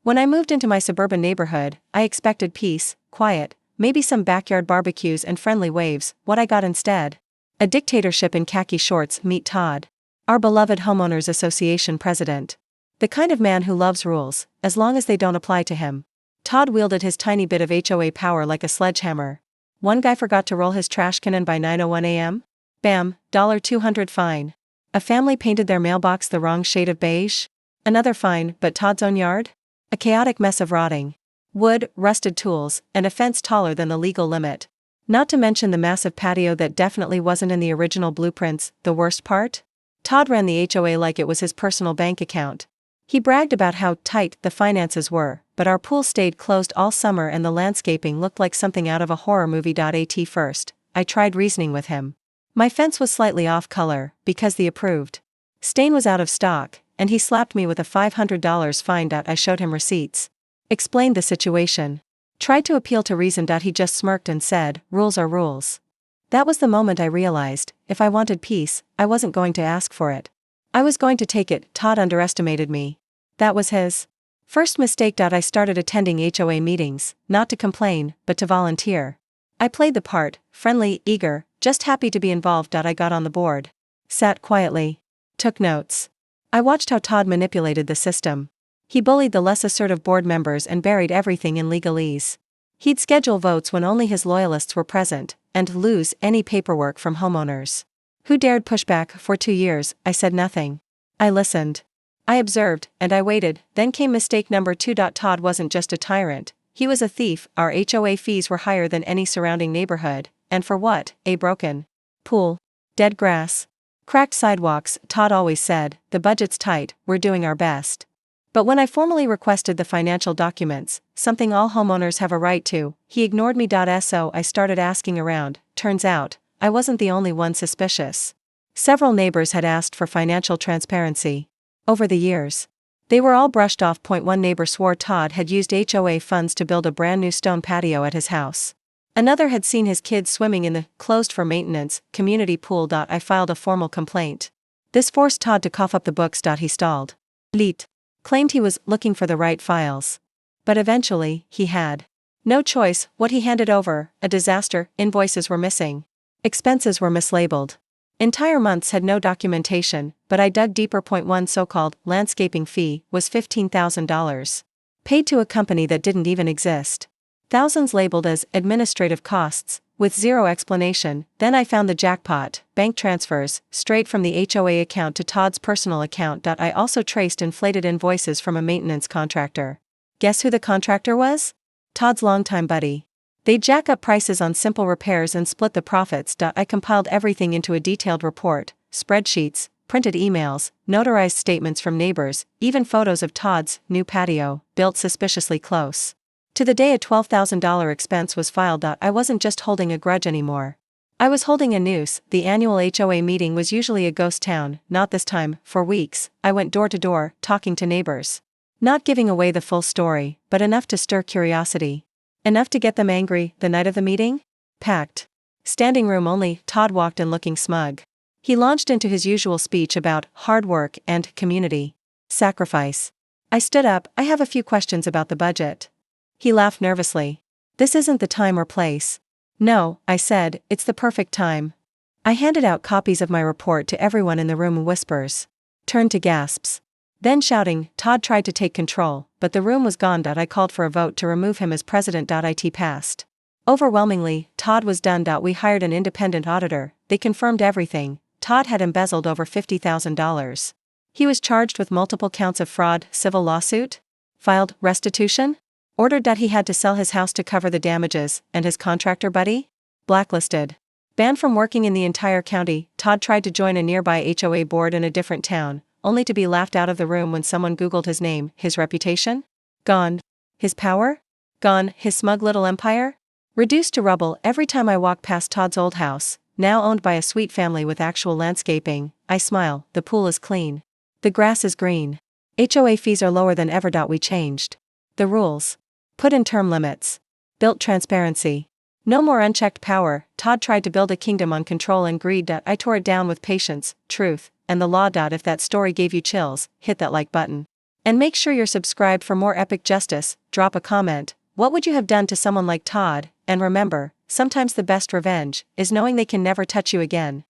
When I moved into my suburban neighborhood, I expected peace, quiet, maybe some backyard barbecues and friendly waves. What I got instead? A dictatorship in khaki shorts. Meet Todd. Our beloved Homeowners Association president. The kind of man who loves rules, as long as they don't apply to him. Todd wielded his tiny bit of HOA power like a sledgehammer. One guy forgot to roll his trash can by 9:01 a.m. Bam, $200 fine. A family painted their mailbox the wrong shade of beige. Another fine, but Todd's own yard? A chaotic mess of rotting wood, rusted tools, and a fence taller than the legal limit. Not to mention the massive patio that definitely wasn't in the original blueprints. The worst part? Todd ran the HOA like it was his personal bank account. He bragged about how tight the finances were, but our pool stayed closed all summer and the landscaping looked like something out of a horror movie. At first, I tried reasoning with him. My fence was slightly off color, because the approved stain was out of stock, and he slapped me with a $500 fine. I showed him receipts. Explained the situation. Tried to appeal to reason. He just smirked and said, rules are rules. That was the moment I realized, if I wanted peace, I wasn't going to ask for it. I was going to take it. Todd underestimated me. That was his first mistake. I started attending HOA meetings, not to complain, but to volunteer. I played the part, friendly, eager, just happy to be involved. I got on the board. Sat quietly. Took notes. I watched how Todd manipulated the system. He bullied the less assertive board members and buried everything in legalese. He'd schedule votes when only his loyalists were present, and lose any paperwork from homeowners who dared push back. For 2 years, I said nothing. I listened. I observed, and I waited. Then came mistake number 2. Todd wasn't just a tyrant, he was a thief. Our HOA fees were higher than any surrounding neighborhood, and for what? A broken pool, dead grass, cracked sidewalks. Todd always said, the budget's tight, we're doing our best. But when I formally requested the financial documents, something all homeowners have a right to, he ignored me. So I started asking around. Turns out, I wasn't the only one suspicious. Several neighbors had asked for financial transparency. Over the years, they were all brushed off. One neighbor swore Todd had used HOA funds to build a brand new stone patio at his house. Another had seen his kids swimming in the closed-for-maintenance community pool. I filed a formal complaint. This forced Todd to cough up the books. He stalled. Leet. Claimed he was looking for the right files. But eventually, he had no choice. What he handed over, a disaster. Invoices were missing. Expenses were mislabeled. Entire months had no documentation, but I dug deeper. One so-called landscaping fee was $15,000. Paid to a company that didn't even exist. Thousands labeled as administrative costs, with zero explanation. Then I found the jackpot, bank transfers, straight from the HOA account to Todd's personal account. I also traced inflated invoices from a maintenance contractor. Guess who the contractor was? Todd's longtime buddy. They'd jack up prices on simple repairs and split the profits. I compiled everything into a detailed report, spreadsheets, printed emails, notarized statements from neighbors, even photos of Todd's new patio, built suspiciously close to the day a $12,000 expense was filed. I wasn't just holding a grudge anymore. I was holding a noose. The annual HOA meeting was usually a ghost town. Not this time. For weeks, I went door to door, talking to neighbors. Not giving away the full story, but enough to stir curiosity. Enough to get them angry. The night of the meeting? Packed. Standing room only. Todd walked in looking smug. He launched into his usual speech about hard work and community sacrifice. I stood up. I have a few questions about the budget. He laughed nervously. This isn't the time or place. No, I said, it's the perfect time. I handed out copies of my report to everyone in the room. Whispers turned to gasps. Then shouting. Todd tried to take control, but the room was gone. I called for a vote to remove him as president. It passed. Overwhelmingly, Todd was done. We hired an independent auditor. They confirmed everything. Todd had embezzled over $50,000. He was charged with multiple counts of fraud. Civil lawsuit? Filed. Restitution? Ordered. He had to sell his house to cover the damages, and his contractor buddy? Blacklisted. Banned from working in the entire county. Todd tried to join a nearby HOA board in a different town, only to be laughed out of the room when someone Googled his name. His reputation? Gone. His power? Gone. His smug little empire? Reduced to rubble. Every time I walk past Todd's old house, now owned by a sweet family with actual landscaping, I smile. The pool is clean. The grass is green. HOA fees are lower than ever. We changed the rules. Put in term limits. Built transparency. No more unchecked power. Todd tried to build a kingdom on control and greed. I tore it down with patience, truth, and the law. If that story gave you chills, hit that like button. And make sure you're subscribed for more epic justice. Drop a comment. What would you have done to someone like Todd? And remember, sometimes the best revenge is knowing they can never touch you again.